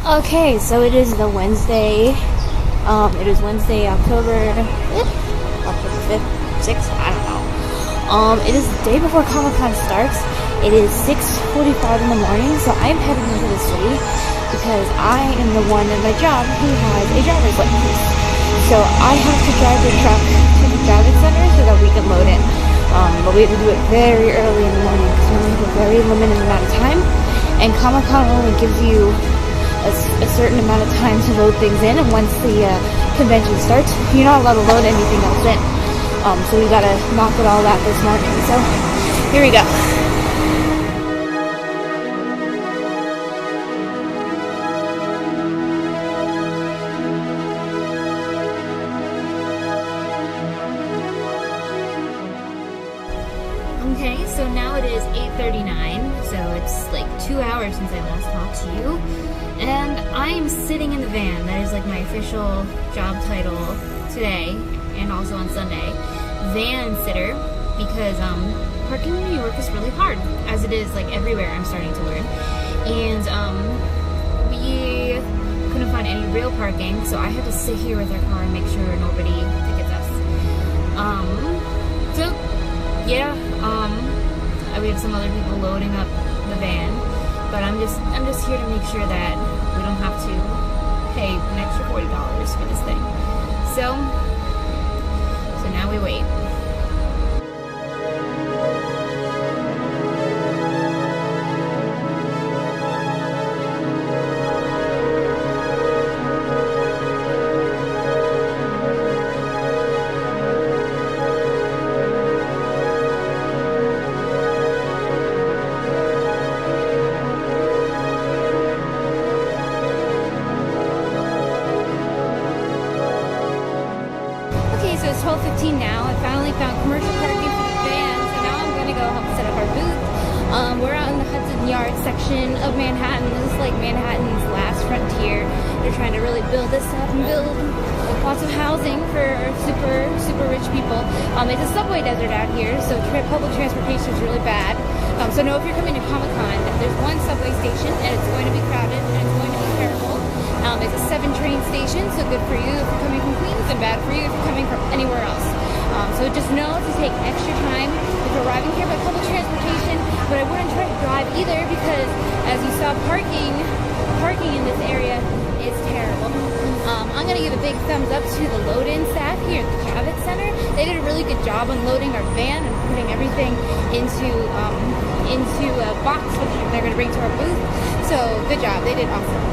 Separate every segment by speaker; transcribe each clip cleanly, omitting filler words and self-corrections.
Speaker 1: Okay, so it is the Wednesday. It is Wednesday, October 5th, October 5th, 6th, I don't know. It is the day before Comic-Con starts. It is 6:45 in the morning, so I'm heading into the city because I am the one at my job who has a driver's license. So I have to drive the truck to the driving center so that we can load it. But we have to do it very early in the morning because we only have a very limited amount of time, and Comic-Con only gives you a certain amount of time to load things in, and once the convention starts, you're not allowed to load anything else in. So we gotta knock it all out this morning. So here we go. Okay, so now it is 8:39, so it's like 2 hours since I last talked to you, and I am sitting in the van. That is like my official job title today, and also on Sunday, van sitter, because parking in New York is really hard, as it is like everywhere I'm starting to learn, and we couldn't find any real parking, so I had to sit here with our car and make sure nobody tickets us. So yeah, we have some other people loading up the van, but I'm just here to make sure that we don't have to pay an extra $40 for this thing. So now we wait. So it's 12:15 now. I finally found commercial parking for the van, so now I'm going to go help set up our booth. We're out in the Hudson Yards section of Manhattan. This is like Manhattan's last frontier. They're trying to really build this up and build lots of housing for super rich people. It's a subway desert out here, so public transportation is really bad. So know if you're coming to Comic-Con, there's one subway station, and it's going to be crowded, and it's going to be terrible. It's a 7-train station, so good for you if you're coming from Queens, and bad for you if you're coming from anywhere else. So just know to take extra time if you're arriving here by public transportation, but I wouldn't try to drive either because, as you saw, parking in this area is terrible. I'm going to give a big thumbs up to the load-in staff here at the Javits Center. They did a really good job unloading our van and putting everything into a box, which they're going to bring to our booth. So good job. They did awesome.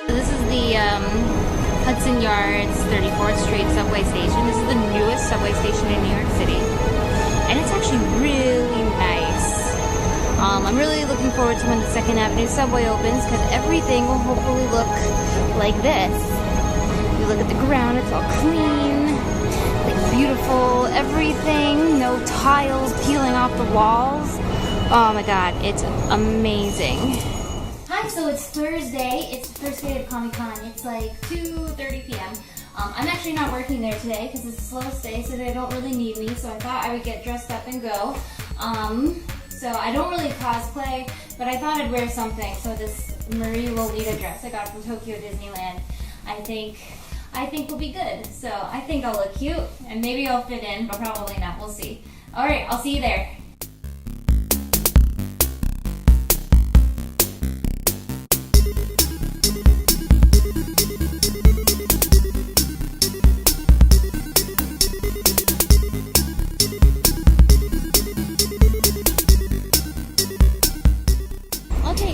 Speaker 1: This is the Hudson Yards 34th Street subway station. This is the newest subway station in New York City, and it's actually really nice. I'm really looking forward to when the 2nd Avenue subway opens, because everything will hopefully look like this. You look at the ground, it's all clean, like beautiful, everything, no tiles peeling off the walls. Oh my god, it's amazing. Hi, so it's Thursday. It's the first day of Comic-Con. It's like 2:30 p.m. I'm actually not working there today because it's the slowest day, so they don't really need me. So I thought I would get dressed up and go. So I don't really cosplay, but I thought I'd wear something. So this Marie Lolita dress I got from Tokyo Disneyland, I think will be good. So I think I'll look cute, and maybe I'll fit in, but probably not. We'll see. All right, I'll see you there.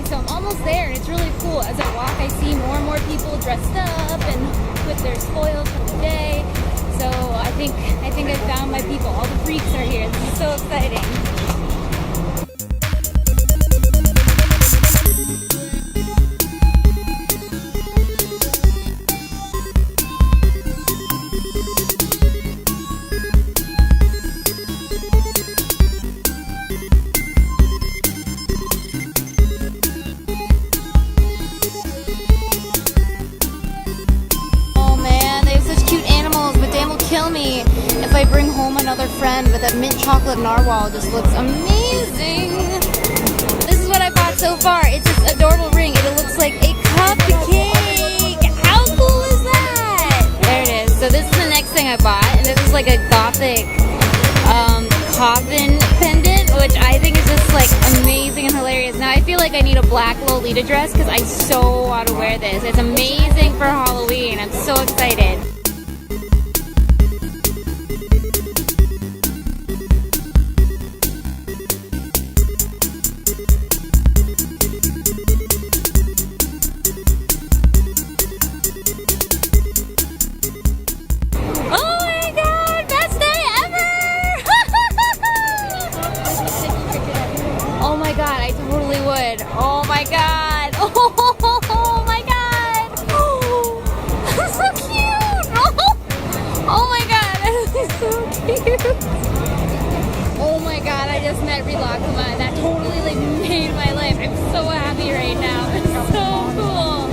Speaker 1: So I'm almost there, and it's really cool. As I walk, I see more and more people dressed up and with their spoils for the day. So I think I found my people. All the freaks are here. This is so exciting. another friend, but that mint chocolate narwhal just looks amazing. This is what I bought so far. It's this adorable ring. It looks like a cupcake. How cool is that? There it is. So this is the next thing I bought, and this is like a gothic coffin pendant, which I think is just like amazing and hilarious. Now I feel like I need a black Lolita dress because I so want to wear this. It's amazing for Halloween. I'm so excited. Oh my god, I totally would. Oh my god. Oh my god. Oh, that's so cute. Oh my god, that is so cute. Oh my god, I just met Relakuma and that totally like made my life. I'm so happy right now. It's so cool.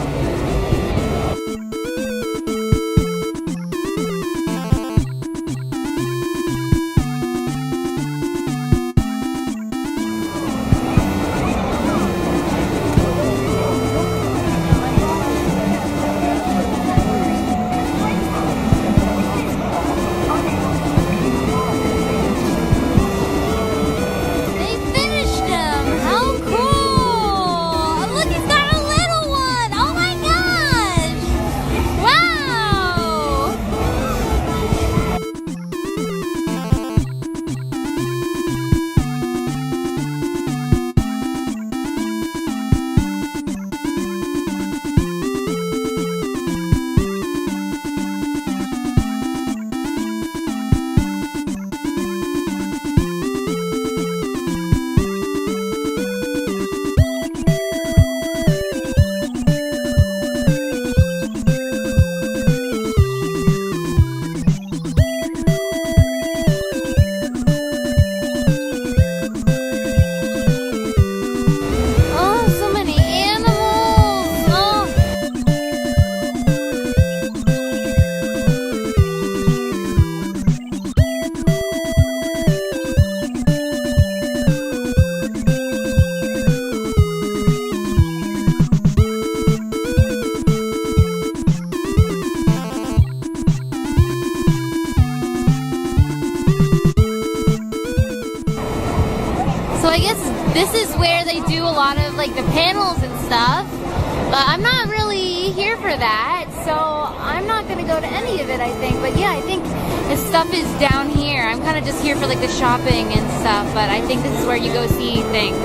Speaker 1: So I guess this is where they do a lot of like the panels and stuff, but I'm not really here for that, so I'm not gonna go to any of it, I think. But yeah, I think the stuff is down here. I'm kind of just here for like the shopping and stuff, but I think this is where you go see things.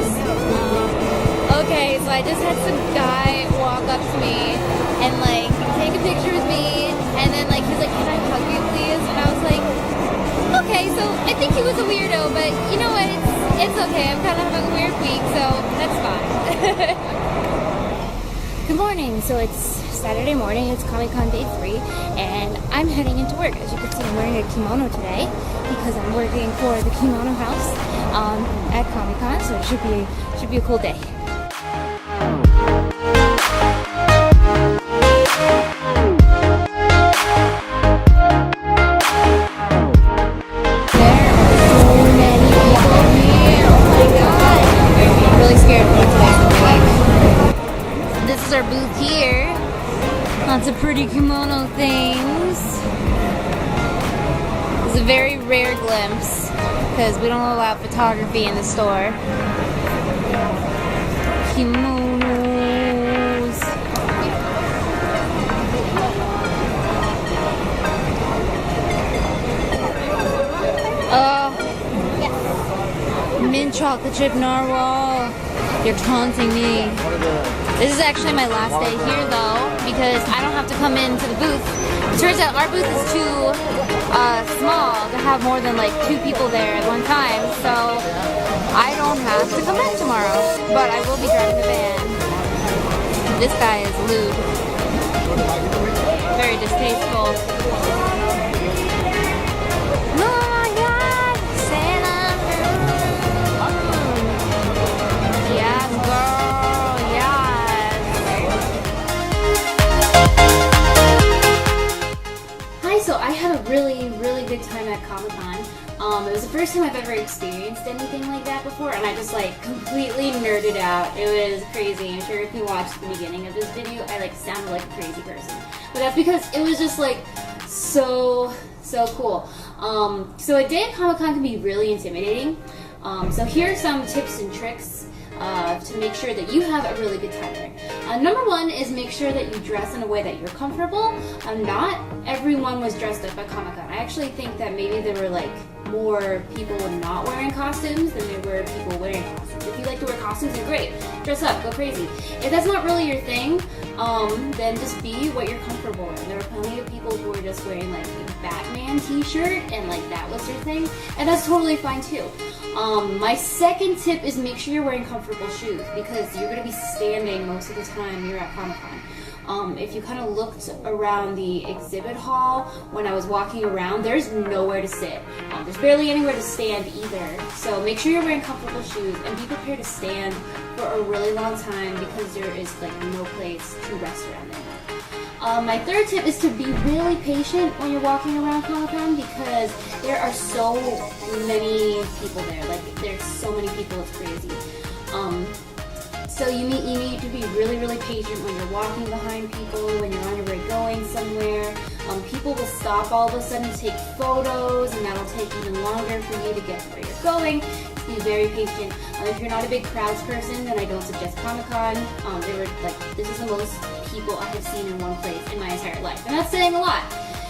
Speaker 1: Okay, so I just had some guy walk up to me and like take a picture with me, and then like he's like, "Can I hug you, please?" And I was like, okay. So I think he was a weirdo, but you know what? It's okay. I'm kind of having a weird week, so that's fine. Good morning. So it's Saturday morning. It's Comic-Con day 3, and I'm heading into work. As you can see, I'm wearing a kimono today because I'm working for the Kimono House at Comic-Con. So it should be a cool day. Our booth here. Lots of pretty kimono things. It's a very rare glimpse because we don't allow photography in the store. Kimonos. Mint chocolate chip narwhal. You're taunting me. This is actually my last day here though, because I don't have to come into the booth. It turns out our booth is too small to have more than like 2 people there at one time, so I don't have to come in tomorrow, but I will be driving the van. This guy is lewd. Very distasteful. So I had a really good time at Comic-Con. first time I've ever experienced anything like that before, and I just like completely nerded out. It was crazy. I'm sure if you watched the beginning of this video, I like sounded like a crazy person. But that's because it was just like so cool. So a day at Comic-Con can be really intimidating. So here are some tips and tricks to make sure that you have a really good time there. Number one is make sure that you dress in a way that you're comfortable. Not everyone was dressed up at Comic-Con. I actually think that maybe there were like more people not wearing costumes than there were people wearing costumes. If you like to wear costumes, then great. Dress up, go crazy. If that's not really your thing, then just be what you're comfortable in. There were plenty of people who were just wearing like a Batman t-shirt and like that was their thing, and that's totally fine too. My second tip is make sure you're wearing comfortable shoes because you're going to be standing most of the time you're at Comic-Con. If you kind of looked around the exhibit hall when I was walking around, there's nowhere to sit. There's barely anywhere to stand either. So make sure you're wearing comfortable shoes and be prepared to stand for a really long time because there is like no place to rest around there. My third tip is to be really patient when you're walking around Comic-Con because there are so many people there. Like there's so many people, it's crazy. So you need to be really patient when you're walking behind people, when you're on your way going somewhere. People will stop all of a sudden to take photos, and that'll take even longer for you to get to where you're going. Just be very patient. If you're not a big crowds person, then I don't suggest Comic-Con. This is the most people I have seen in one place in my entire life, and that's saying a lot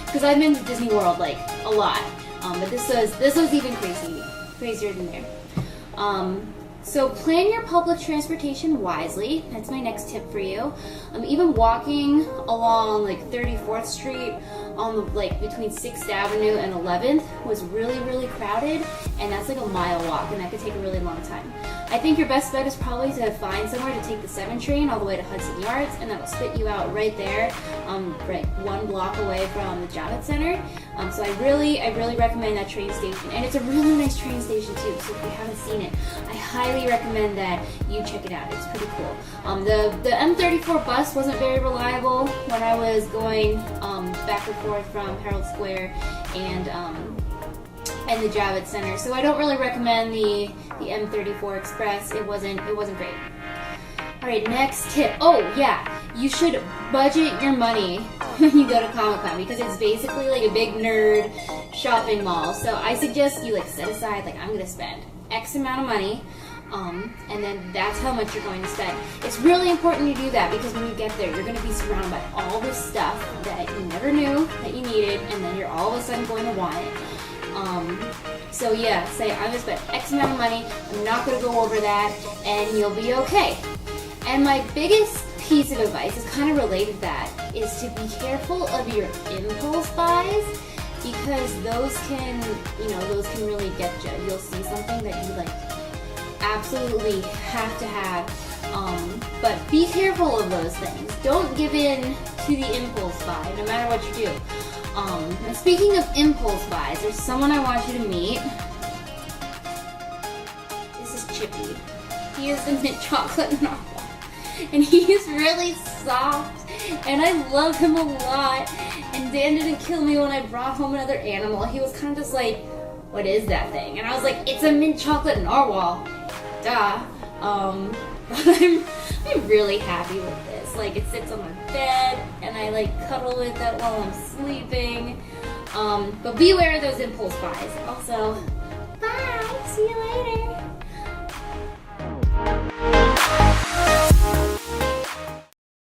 Speaker 1: because I've been to Disney World like a lot. But this was even crazier than there. So plan your public transportation wisely. That's my next tip for you. Even walking along like 34th Street on between 6th Avenue and 11th was really crowded, and that's like a mile walk, and that could take a really long time. I think your best bet is probably to find somewhere to take the 7 train all the way to Hudson Yards, and that'll spit you out right there, right 1 block away from the Javits Center. So I really recommend that train station, and it's a really nice train station too. So if you haven't seen it, I highly recommend that you check it out. It's pretty cool. The M34 bus wasn't very reliable when I was going back and forth from Herald Square and the Javits Center, so I don't really recommend the M34 Express. It wasn't great. All right, next tip. Oh yeah, you should budget your money when you go to Comic-Con because it's basically like a big nerd shopping mall. So I suggest you set aside I'm gonna spend X amount of money, and then that's how much you're going to spend. It's really important you do that because when you get there, you're going to be surrounded by all this stuff that you never knew that you needed, and then you're all of a sudden going to want it. So yeah, say I'm going to spend X amount of money, I'm not going to go over that, and you'll be okay. And my biggest piece of advice is kind of related to that, is to be careful of your impulse buys, because those can really get you. You'll see something that you absolutely have to have, but be careful of those things. Don't give in to the impulse buy, no matter what you do. And speaking of impulse buys, there's someone I want you to meet. This is Chippy. He is the mint chocolate narwhal, and he is really soft, and I love him a lot. And Dan didn't kill me when I brought home another animal. He was kind of just like, what is that thing? And I was like, it's a mint chocolate narwhal. Duh. But I'm really happy with this. It sits on my bed, and I cuddle with it while I'm sleeping. But beware of those impulse buys. Also, bye. See you later.